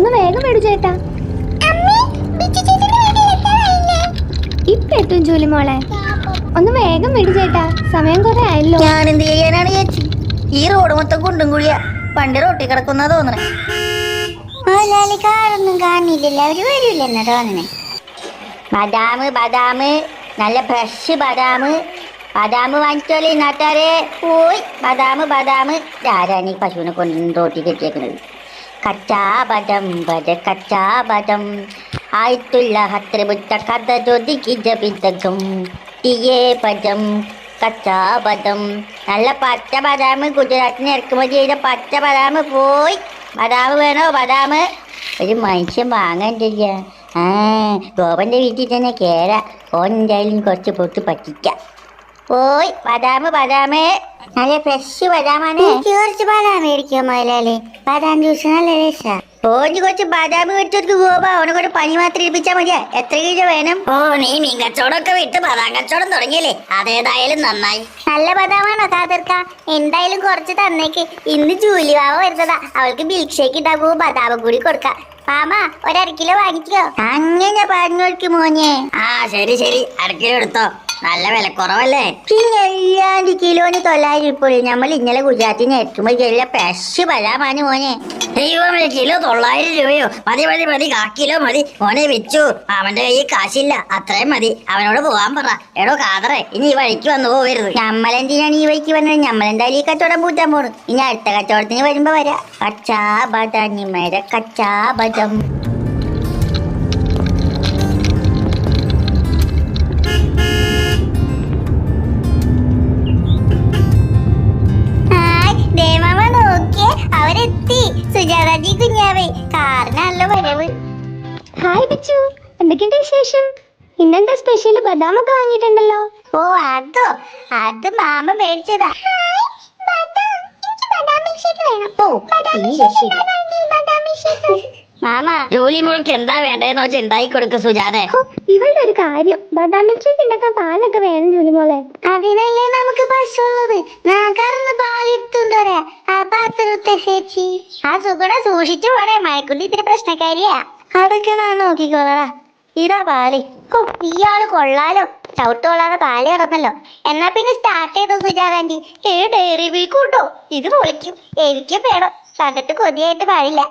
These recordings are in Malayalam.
ഒന്ന് വേഗം വിടു ചേട്ടാ. ഇപ്പൊ എത്തും ജൂലി മോളെ. ഒന്ന് വേഗം വിടു ചേട്ടാ, സമയം കുറെ ആയല്ലോ. ഞാൻ എന്ത് ചെയ്യാനാണ് ചേച്ചി? ഈ റോഡ് മൊത്തം കുണ്ടും കുഴിയാ. പണ്ട് റോട്ടി കിടക്കുന്ന തോന്നണേ. കാറൊന്നും കാണില്ലല്ലോ, അവര് വരൂലെന്നാ തോന്നണേ. ബദാമ് നല്ല ഫ്രഷ് ബദാമ് വാങ്ങിച്ചോളി നാട്ടാരെ. പോയി ബദാമ് ആരാണ് ഈ പശുവിനെ കൊണ്ട് റോട്ടി കെട്ടിയേക്കുന്നത്? കച്ചാബദം കച്ചാബദം ആയിട്ടുള്ള ഹത്രബുറ്റ കഥ ജ്യോതിക്ക് ജപിതകം തീയേ പദം കച്ചാബദം. നല്ല പച്ച ബദാമ്, ഗുജറാത്തിന് ഇറക്കുമതി ചെയ്ത പച്ച ബദാമ്. പോയി ബദാമ് വേണോ? ബദാമ് ഒരു മനുഷ്യൻ വാങ്ങാണ്ടില്ല. ഗോപന്റെ വീട്ടിൽ തന്നെ കേറാ. ഓൻ എന്തായാലും കുറച്ച് പൊട്ട് പറ്റിക്കാം. പോയി ബദാമ് നല്ല ഫ്രഷ് ബദാമാണ്. കുറച്ച് ബദാം മേടിക്കോ മുതലാളി? ബദാം ജ്യൂസ് നല്ല രസാ. ഓന് കുറച്ച് ബദാം മേടിച്ചോർക്ക് ഗോപ. ഓനെ കൊണ്ട് പണി മാത്രം ഇരിപ്പിച്ചാ മതിയാ. എത്ര കിലോ വേണം? ഓ, നീ മീൻ കച്ചവടമൊക്കെ വിട്ട് ബദാം കച്ചവടം തുടങ്ങിയല്ലേ, അതേതായാലും നന്നായി. നല്ല ബദാമാണോ കാതർക്ക? എന്തായാലും കുറച്ച് തന്നേക്ക്. ഇന്ന് ജൂലി വാവ വരുന്നതാ. അവൾക്ക് മിൽക്ക് ഷേക്ക് ഉണ്ടാകുമ്പോ ബദാമും കൂടി കൊടുക്കാം. മാമ ഒരു 1/2 കിലോ വാങ്ങിക്കോ. അങ്ങനെ പറഞ്ഞോൾക്ക് മോനെ. ശരി 1/2 കിലോ എടുത്തോ. നല്ല വില കുറവല്ലേ? പിന്നെ എല്ലാണ്ട് കിലോന് 900 ഇപ്പോൾ. നമ്മൾ ഇന്നലെ ഗുജറാത്തിന് എത്തുമ്പോൾ ചെറിയ ഫ്രഷ് ബദാമാണ് മോനെ. ദൈവമേ, കിലോ 900 രൂപയോ? മതി 1/4 കിലോ മതി മോനെ. വെച്ചു അവന്റെ കയ്യിൽ കാശില്ല, അത്രയും മതി. അവനോട് പോവാൻ പറ. എടോ കാതറേ, ഇനി ഈ വഴിക്ക് വന്നു പോകരുത്. നമ്മളെന്തിനാണ് ഈ വഴിക്ക് വന്നത്? നമ്മളെന്തായാലും ഈ കച്ചവടം പൂറ്റാൻ പോണു. ഇനി അടുത്ത കച്ചവടത്തിന് വരുമ്പോ വരാ. കച്ചാബദാനിമര കച്ചാബദം. അവരെത്തി. സുജാതാജി കുഞ്ഞാവേ, കാറിനല്ല വരവ്. ഹായ് ബിച്ചു, എന്തൊക്കെയുണ്ട് വിശേഷം? ഇന്നെന്താ സ്പെഷ്യൽ? ബദാമൊക്കെ വാങ്ങിയിട്ടുണ്ടല്ലോ. ഓ, അത് മാമ മേടിച്ചതാ. മാമ, ജോലി മുഴുക്ക് എന്താ വേണ്ടതെന്ന് വെച്ചാൽ ഉണ്ടാക്കി കൊടുക്ക സുജാതെ. ഇവളുടെ ഒരു കാര്യം, ബദാം മിൽക്ക് ഷേക്ക് ഉണ്ടാക്കാൻ പാലൊക്കെ വേണം ജോലി മോളെ. അതിനല്ലേ നമുക്ക് പശുള്ളത്. നാക്കാറൊന്ന് പാലിട്ടുണ്ടോ ആ പാത്രത്തെ ചേച്ചി. ആ സുഗുണ സൂക്ഷിച്ചു പോണേ. മയക്കുണ്ടി ഇത്തിരി പ്രശ്നക്കാരിയാ. അതൊക്കെ ഞാൻ നോക്കിക്കോളാ. ഇതാ പാല്. ഇയാള് കൊള്ളാലോ, ചവിട്ട് കൊള്ളാതെ പാല് കിടന്നല്ലോ. എന്നാ പിന്നെ സ്റ്റാർട്ട് ചെയ്തോ സുജാതാന്റി. ഡയറി മിൽക്ക് ഉണ്ടോ? ഇത് പൊളിക്കും. എനിക്കും വേണം. കണ്ടിട്ട് കൊതിയായിട്ട് പാടില്ല.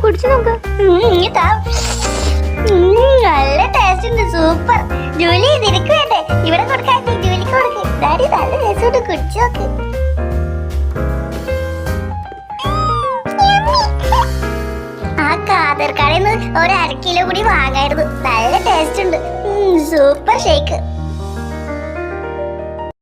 കുടിച്ചു നോക്ക്. നല്ല ടേസ്റ്റ് ഉണ്ട്. സൂപ്പർ. ജോലി നിനക്ക് വേണ്ടേ? ഇവിടെ കൊടുക്കാൻ ജോലിക്ക് കൊടുക്ക്. ഡാഡി നല്ല രസമുണ്ട്, കുടിച്ചു നോക്ക്. ആ കാതർക്കടയിൽ നിന്ന് ഒരു 1/2 കിലോ കൂടി വാങ്ങായിരുന്നു. നല്ല ടേസ്റ്റ് ഉണ്ട്. Super shake.